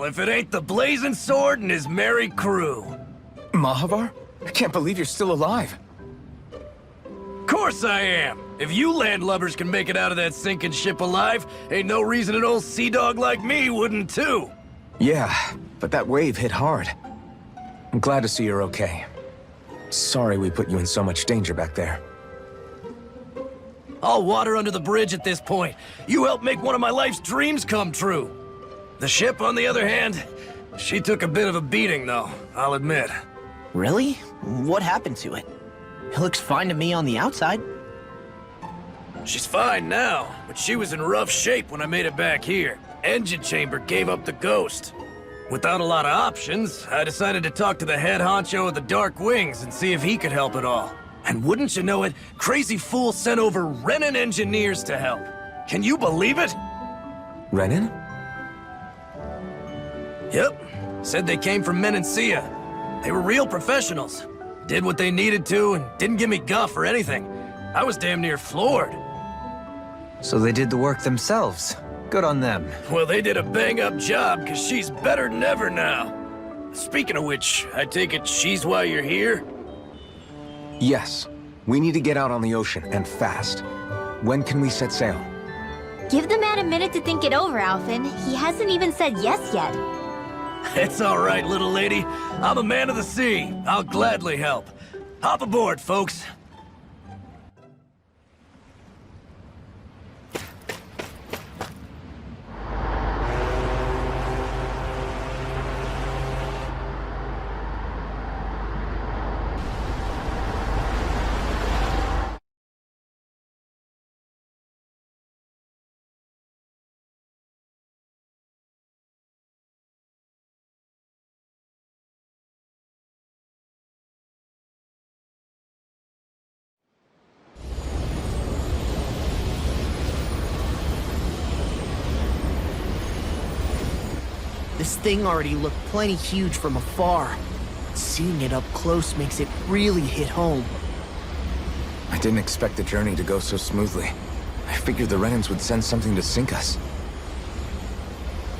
if it ain't the blazing sword and his merry crew. Mahavar? I can't believe you're still alive. Course I am. If you landlubbers can make it out of that sinking ship alive, ain't no reason an old sea dog like me wouldn't too. Yeah, but that wave hit hard. I'm glad to see you're okay. Sorry we put you in so much danger back there. All water under the bridge at this point. You helped make one of my life's dreams come true. The ship, on the other hand, she took a bit of a beating though, I'll admit. Really? What happened to it? It looks fine to me on the outside. She's fine now, but she was in rough shape when I made it back here. Engine chamber gave up the ghost. Without a lot of options, I decided to talk to the head honcho of the Dark Wings and see if he could help at all. And wouldn't you know it, Crazy Fool sent over Renin engineers to help. Can you believe it? Renin? Yep. Said they came from Menancia. They were real professionals. Did what they needed to and didn't give me guff or anything. I was damn near floored. So they did the work themselves. Good on them. Well, they did a bang-up job, because she's better than ever now. Speaking of which, I take it she's why you're here? Yes. We need to get out on the ocean, and fast. When can we set sail? Give the man a minute to think it over, Alphen. He hasn't even said yes yet. It's all right, little lady. I'm a man of the sea. I'll gladly help. Hop aboard, folks. This thing already looked plenty huge from afar. Seeing it up close makes it really hit home. I didn't expect the journey to go so smoothly. I figured the Renins would send something to sink us.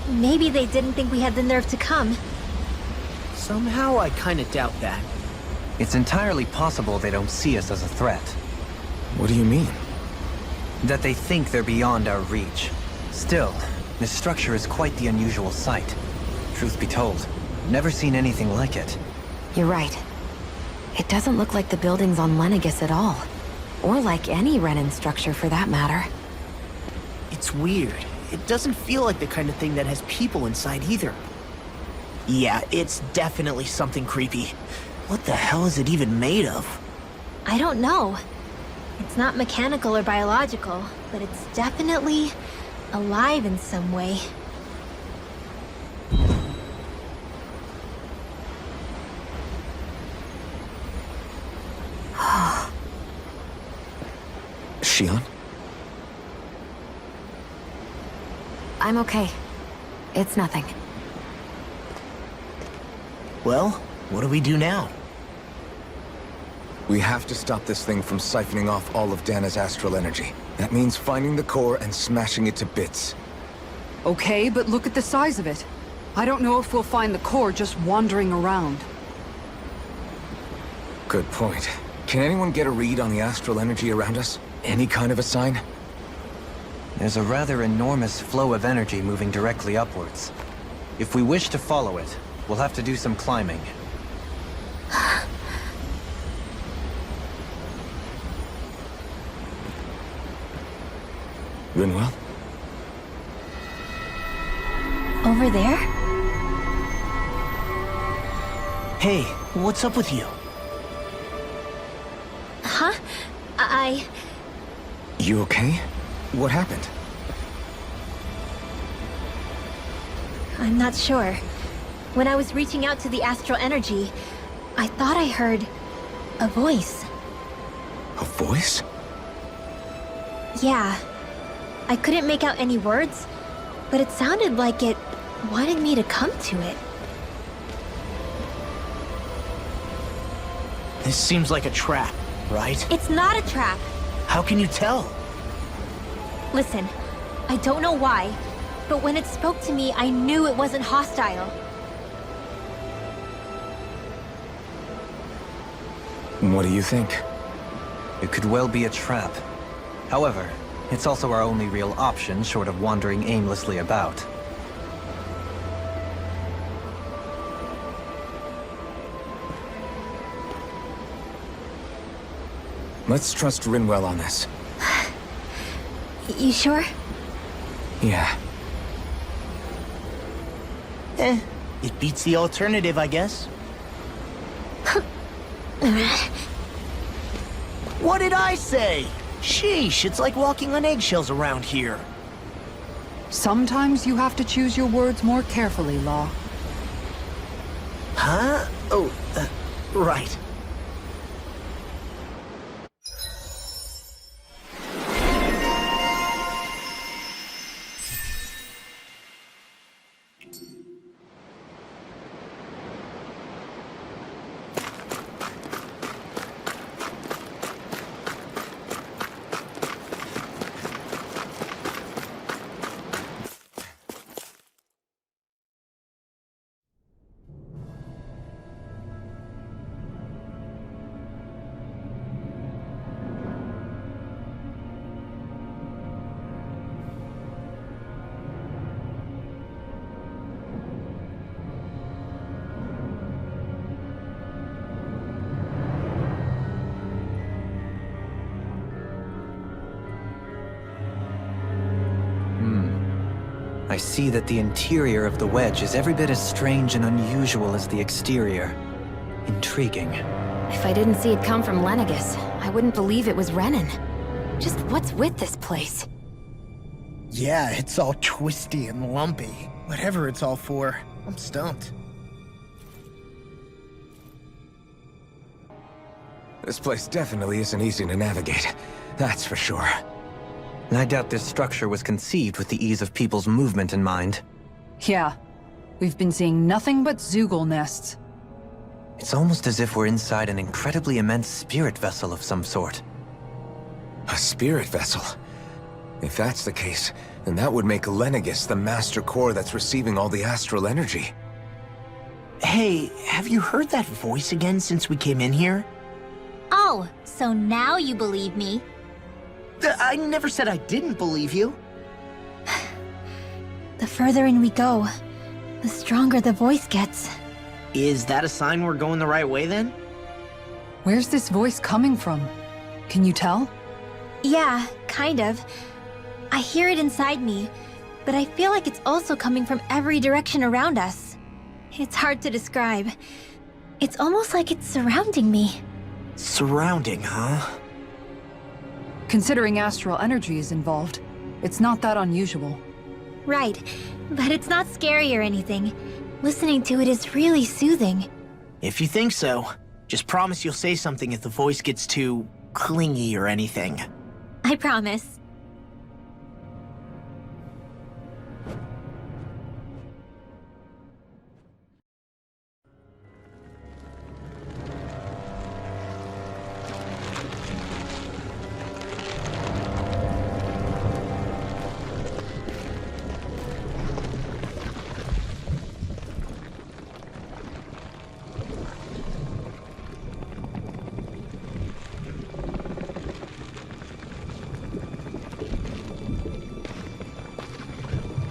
Maybe they didn't think we had the nerve to come. Somehow I kinda doubt that. It's entirely possible they don't see us as a threat. What do you mean? That they think they're beyond our reach. Still, this structure is quite the unusual sight. Truth be told, never seen anything like it. You're right. It doesn't look like the buildings on Lenegis at all. Or like any Renin structure for that matter. It's weird. It doesn't feel like the kind of thing that has people inside either. Yeah, it's definitely something creepy. What the hell is it even made of? I don't know. It's not mechanical or biological, but it's definitely alive in some way. Shion? I'm okay. It's nothing. Well, what do we do now? We have to stop this thing from siphoning off all of Dana's astral energy. That means finding the core and smashing it to bits. Okay, but look at the size of it. I don't know if we'll find the core just wandering around. Good point. Can anyone get a read on the astral energy around us? Any kind of a sign? There's a rather enormous flow of energy moving directly upwards. If we wish to follow it, we'll have to do some climbing. Rinwell? Over there? Hey, what's up with you? Huh? You okay? What happened? I'm not sure. When I was reaching out to the astral energy, I thought I heard a voice. A voice? Yeah. I couldn't make out any words, but it sounded like it wanted me to come to it. This seems like a trap, right? It's not a trap. How can you tell? Listen, I don't know why, but when it spoke to me, I knew it wasn't hostile. What do you think? It could well be a trap. However, it's also our only real option short of wandering aimlessly about. Let's trust Rinwell on this. You sure? Yeah. It beats the alternative, I guess. What did I say? Sheesh, it's like walking on eggshells around here. Sometimes you have to choose your words more carefully, Law. Huh? Oh, right. I see that the interior of the Wedge is every bit as strange and unusual as the exterior. Intriguing. If I didn't see it come from Lenegis, I wouldn't believe it was Renan. Just what's with this place? Yeah, it's all twisty and lumpy. Whatever it's all for, I'm stumped. This place definitely isn't easy to navigate. That's for sure. I doubt this structure was conceived with the ease of people's movement in mind. Yeah. We've been seeing nothing but Zoogle nests. It's almost as if we're inside an incredibly immense spirit vessel of some sort. A spirit vessel? If that's the case, then that would make Lenegis the master core that's receiving all the astral energy. Hey, have you heard that voice again since we came in here? Oh, so now you believe me. I never said I didn't believe you. The further in we go, the stronger the voice gets. Is that a sign we're going the right way then? Where's this voice coming from? Can you tell? Yeah, kind of. I hear it inside me, but I feel like it's also coming from every direction around us. It's hard to describe. It's almost like it's surrounding me. Surrounding, huh? Considering astral energy is involved, it's not that unusual. Right, but it's not scary or anything. Listening to it is really soothing. If you think so, just promise you'll say something if the voice gets too clingy or anything. I promise.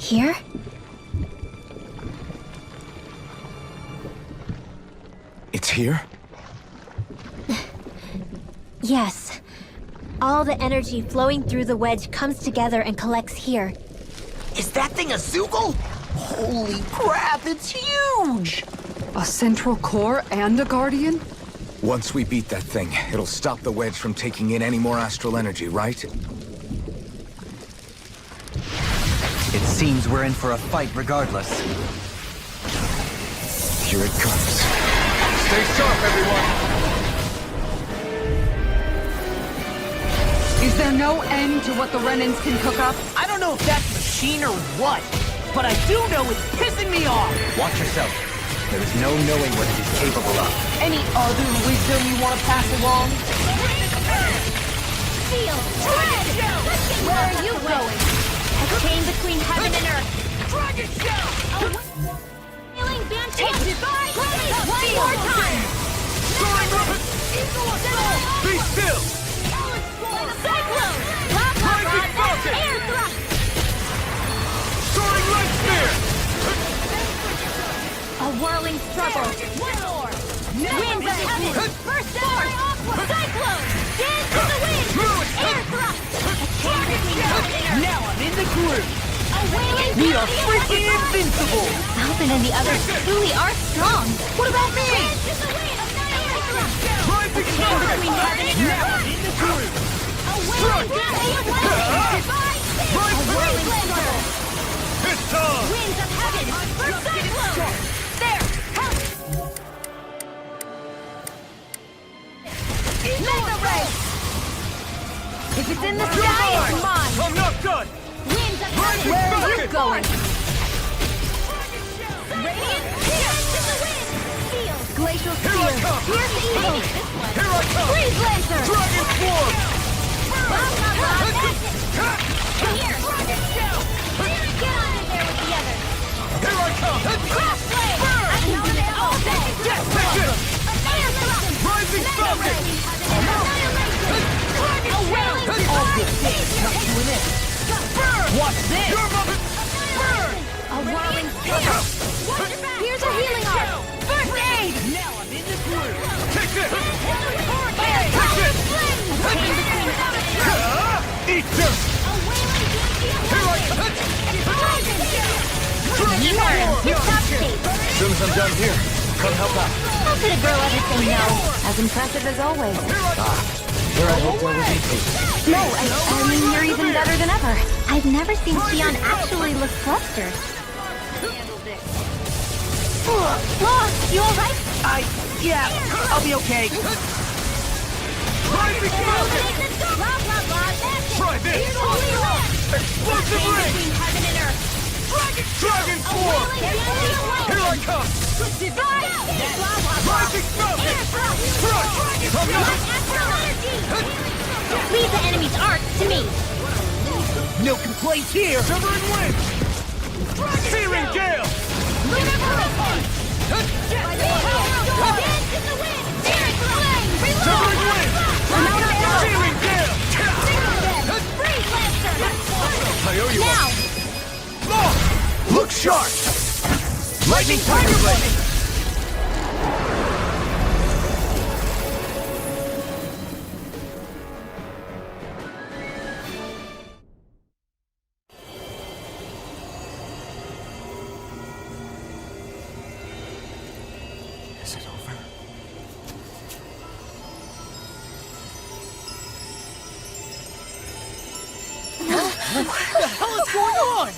Here? It's here? Yes. All the energy flowing through the wedge comes together and collects here. Is that thing a Zoogle? Holy crap, it's huge! A central core and a guardian? Once we beat that thing, it'll stop the Wedge from taking in any more astral energy, right? It seems we're in for a fight regardless. Here it comes. Stay sharp, everyone! Is there no end to what the Renans can cook up? I don't know if that's machine or what, but I do know it's pissing me off! Watch yourself. There is no knowing what it is capable of. Any other wisdom you want to pass along? Feel! Dread! Where are you going? A chain between heaven and earth. Healing Banshee! One more time! Be still! Cyclone! Air thrust! Soaring light spear! A whirling struggle! One more! Winds of heaven! First force! Cyclone! Dance to the wind! Air thrust! A chain between heaven and earth! Now I'm in the groove! A wailing We are freaking invincible! Falcon and the others truly are strong! What about me? Rising Chain between heaven and earth! Now I'm in the groove! A wailing struggle! It's time! Winds of heaven! First cyclone! There! Mega ray! If it's in the sky, it's mine! I'm not done! Winds of heaven! Where are you going? Radiant spear to the wind! Steel! Glacial spear! Pierce evil! Here I come! Freeze lancer! Dragon swarm! Here! Get on in there with the others! Here I come! Cross blade! I can do this all day! Yes, take it! Air thrust! Rising falcon! Annihilation! A wailing strike! Watch this! You're about A whirling struggle! Here's a healing arm! First aid! Now I'm in the groove! Take this! Air thrust! A chain between heaven and earth! Eat this! A wailing Here I come! Your top shape! As soon as I'm done here, come help out. How could a girl ever say no? As impressive as always. Here I hoped I would be patient. No, I mean, you're even better than ever. I've never seen Xion actually look flustered. Lost, you alright? Yeah, I'll be okay. Rising falcon! Try this! Explosive ring! Heaven and earth! Dragon swarm! Here I come! Rising falcon! Crush! I'm not... Leave the enemy's arc to me! No complaints here! Shivering wind! Searing gale! Shivering wind! Searing gale! I owe you one. Long! Look sharp! Lightning tiger blade! Is it over? What the hell is going on?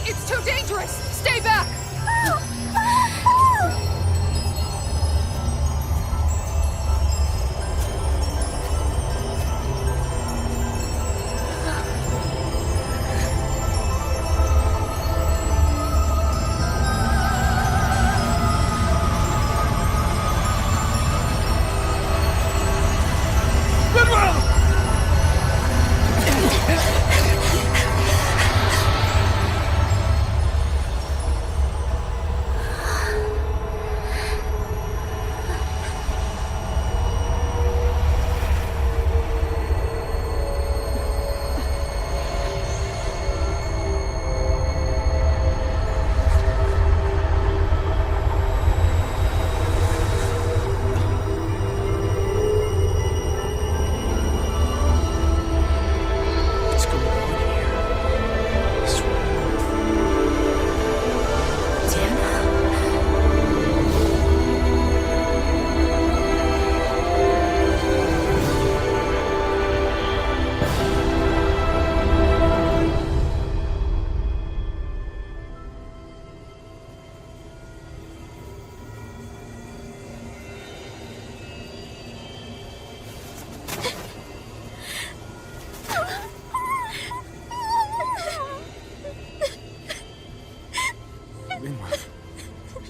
It's too dangerous! Stay back!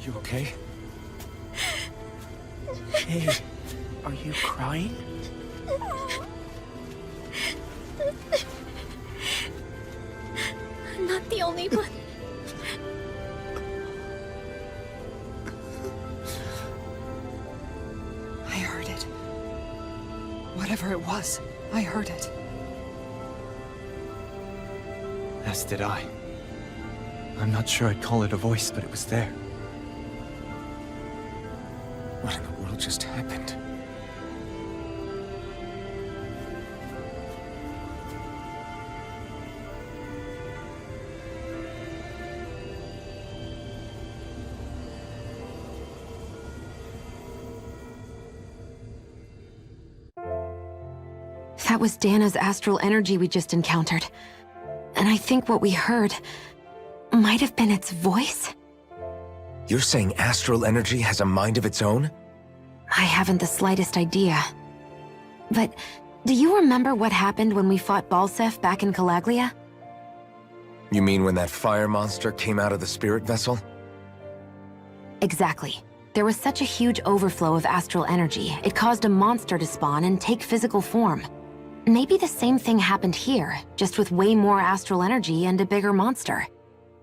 You okay? Hey, are you crying? I'm not the only one. I heard it. Whatever it was, I heard it. As did I. I'm not sure I'd call it a voice, but it was there. What in the world just happened? That was Dana's astral energy we just encountered. And I think what we heard might have been its voice? You're saying astral energy has a mind of its own? I haven't the slightest idea. But do you remember what happened when we fought Balsef back in Calaglia? You mean when that fire monster came out of the spirit vessel? Exactly. There was such a huge overflow of astral energy, it caused a monster to spawn and take physical form. Maybe the same thing happened here, just with way more astral energy and a bigger monster.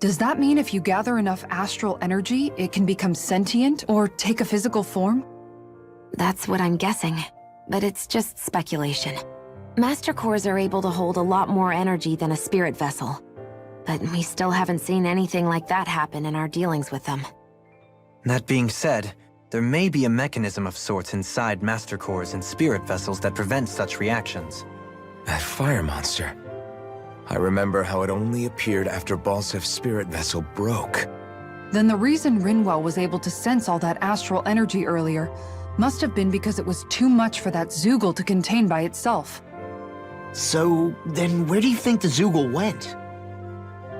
Does that mean if you gather enough astral energy, it can become sentient or take a physical form? That's what I'm guessing, but it's just speculation. Master cores are able to hold a lot more energy than a spirit vessel, but we still haven't seen anything like that happen in our dealings with them. That being said, there may be a mechanism of sorts inside Master Cores and spirit vessels that prevents such reactions. That fire monster. I remember how it only appeared after Balsef's spirit vessel broke. Then the reason Rinwell was able to sense all that astral energy earlier must have been because it was too much for that Zoogle to contain by itself. So, then where do you think the Zoogle went?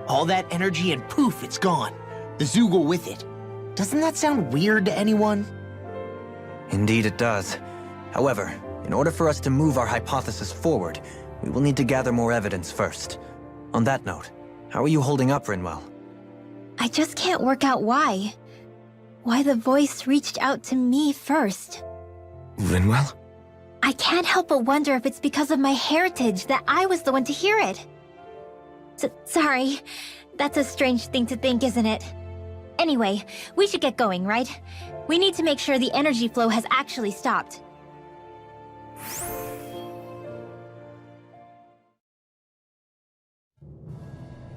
All that energy and poof, it's gone. The Zoogle with it. Doesn't that sound weird to anyone? Indeed it does. However, in order for us to move our hypothesis forward, we will need to gather more evidence first. On that note, how are you holding up, Rinwell? I just can't work out why. Why the voice reached out to me first. Rinwell? I can't help but wonder if it's because of my heritage that I was the one to hear it. Sorry. That's a strange thing to think, isn't it? Anyway, we should get going, right? We need to make sure the energy flow has actually stopped.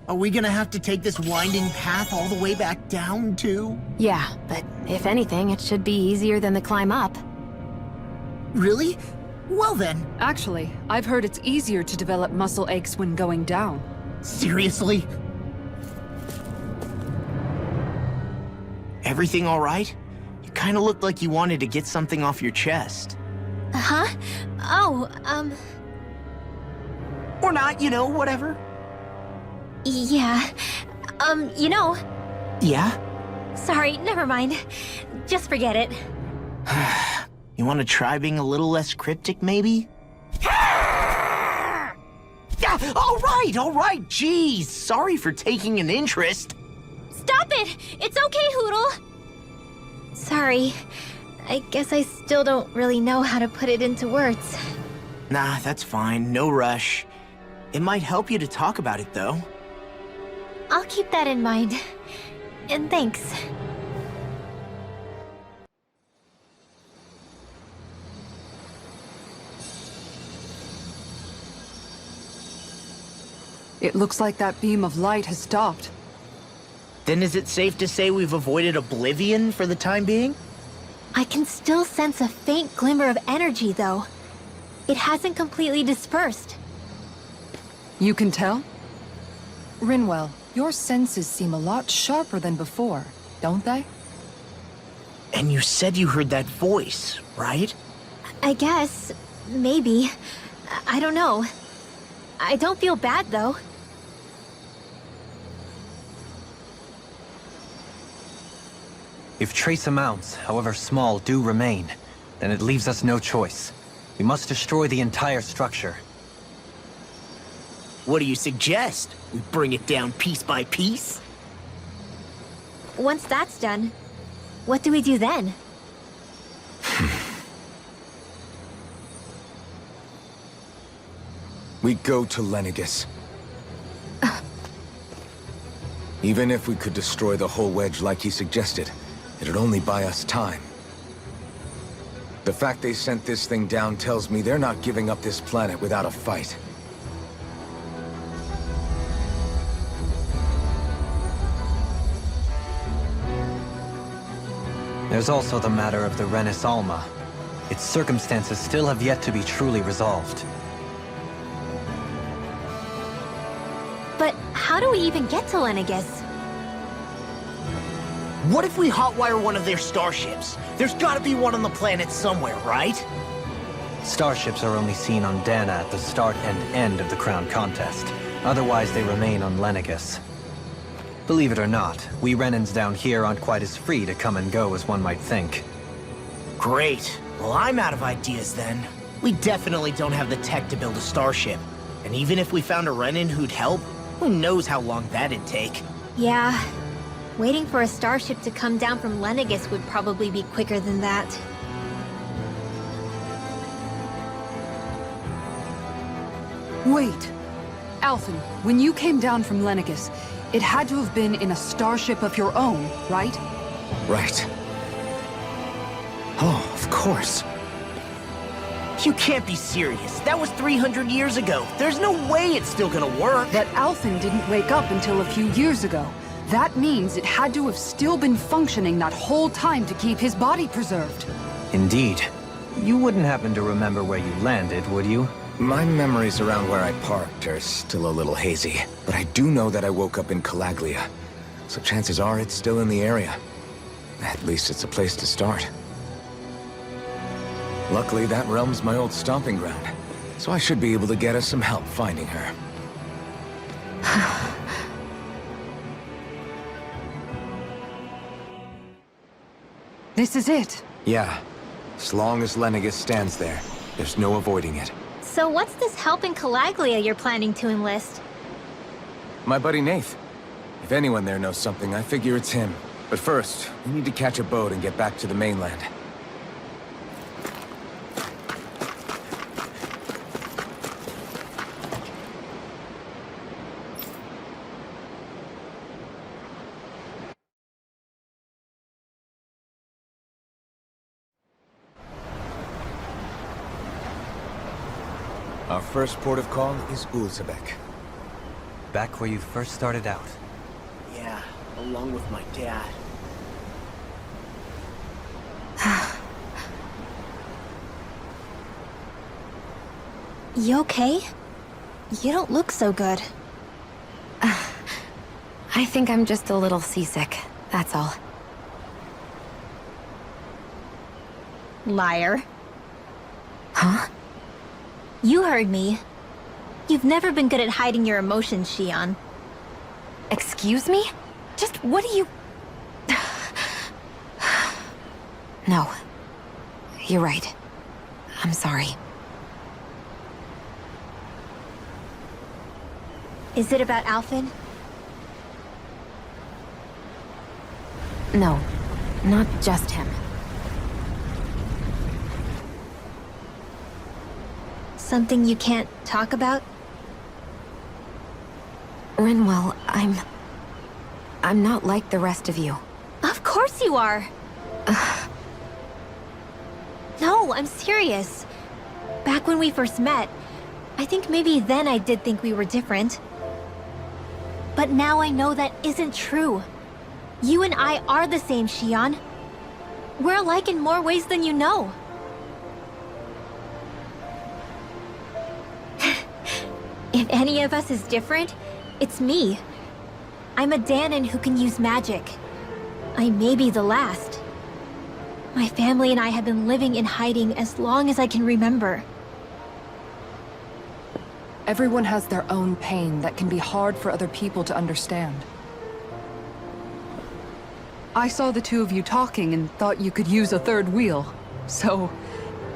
Are we gonna have to take this winding path all the way back down, too? Yeah, but if anything, it should be easier than the climb up. Really? Well then. Actually, I've heard it's easier to develop muscle aches when going down. Seriously? Everything all right? You kinda looked like you wanted to get something off your chest. Huh? Oh, Or not, you know, whatever. yeah. Yeah? Sorry, never mind. Just forget it. You wanna try being a little less cryptic, maybe? Yeah, all right, jeez. Sorry for taking an interest. Stop it! It's okay, Hootle! Sorry. I guess I still don't really know how to put it into words. Nah, that's fine, no rush. It might help you to talk about it, though. I'll keep that in mind. And thanks. It looks like that beam of light has stopped. Then is it safe to say we've avoided oblivion for the time being? I can still sense a faint glimmer of energy, though. It hasn't completely dispersed. You can tell? Rinwell, your senses seem a lot sharper than before, don't they? And you said you heard that voice, right? I guess. Maybe. I don't know. I don't feel bad, though. If trace amounts, however small, do remain, then it leaves us no choice. We must destroy the entire structure. What do you suggest? We bring it down piece by piece? Once that's done, What do we do then? We go to Lenegis. Even if we could destroy the whole Wedge like he suggested, it'd only buy us time. The fact they sent this thing down tells me they're not giving up this planet without a fight. There's also the matter of the Renis Alma. Its circumstances still have yet to be truly resolved. But how do we even get to Lenegis? What if we hotwire one of their starships? There's gotta be one on the planet somewhere, right? Starships are only seen on Dana at the start and end of the Crown Contest. Otherwise, they remain on Lenegis. Believe it or not, we Renans down here aren't quite as free to come and go as one might think. Great. Well, I'm out of ideas then. We definitely don't have the tech to build a starship. And even if we found a Renin who'd help, who knows how long that'd take. Yeah. Waiting for a starship to come down from Lenegis would probably be quicker than that. Wait. Alphen, when you came down from Lenegis, it had to have been in a starship of your own, right? Right. Oh, of course. You can't be serious. That was 300 years ago. There's no way it's still gonna work. But Alphen didn't wake up until a few years ago. That means it had to have still been functioning that whole time to keep his body preserved. Indeed. You wouldn't happen to remember where you landed, would you? My memories around where I parked are still a little hazy, but I do know that I woke up in Calaglia, so chances are it's still in the area. At least it's a place to start. Luckily, that realm's my old stomping ground, so I should be able to get us some help finding her. This is it. Yeah, as long as Lenegis stands there, there's no avoiding it. So what's this help in Calaglia you're planning to enlist? My buddy Nath. If anyone there knows something, I figure it's him. But first, we need to catch a boat and get back to the mainland. Our first port of call is Ulzebek. Back where you first started out. Yeah, along with my dad. You okay? You don't look so good. I think I'm just a little seasick, that's all. Liar. Huh? You heard me. You've never been good at hiding your emotions, Shion. Excuse me? Just what do you... No. You're right. I'm sorry. Is it about Alphen? No. Not just him. Something you can't talk about? Rinwell, I'm not like the rest of you. Of course you are! No, I'm serious. Back when we first met, I think maybe then I did think we were different. But now I know that isn't true. You and I are the same, Shion. We're alike in more ways than you know. If any of us is different, it's me. I'm a Danon who can use magic. I may be the last. My family and I have been living in hiding as long as I can remember. Everyone has their own pain that can be hard for other people to understand. I saw the two of you talking and thought you could use a third wheel. So,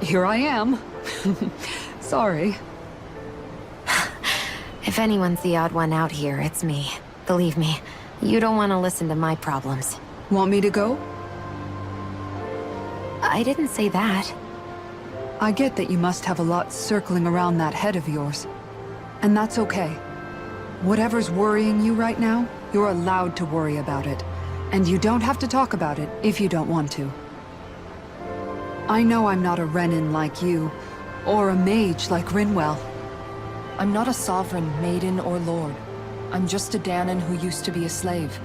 here I am. Sorry. If anyone's the odd one out here, it's me. Believe me, you don't want to listen to my problems. Want me to go? I didn't say that. I get that you must have a lot circling around that head of yours. And that's okay. Whatever's worrying you right now, you're allowed to worry about it. And you don't have to talk about it if you don't want to. I know I'm not a Renin like you, or a mage like Rinwell. I'm not a sovereign, maiden, or lord. I'm just a Danan who used to be a slave.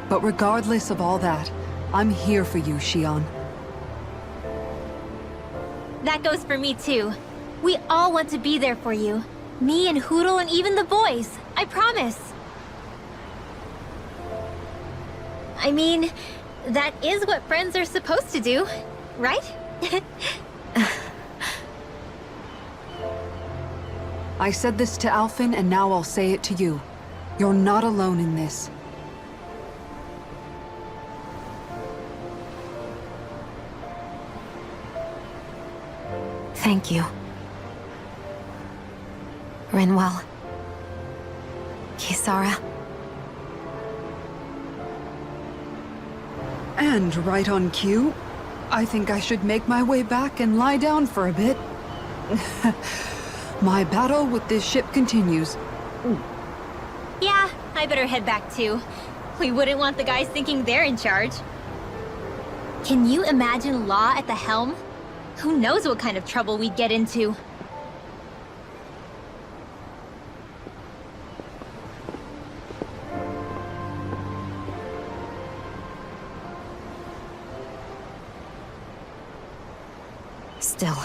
But regardless of all that, I'm here for you, Shion. That goes for me too. We all want to be there for you. Me and Hoodle and even the boys. I promise. I mean, that is what friends are supposed to do, right? I said this to Alphen, and now I'll say it to you. You're not alone in this. Thank you. Rinwell. Kisara. And right on cue, I think I should make my way back and lie down for a bit. My battle with this ship continues. Yeah, I better head back too. We wouldn't want the guys thinking they're in charge. Can you imagine Law at the helm? Who knows what kind of trouble we'd get into? Still,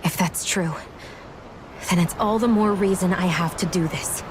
if that's true, then it's all the more reason I have to do this.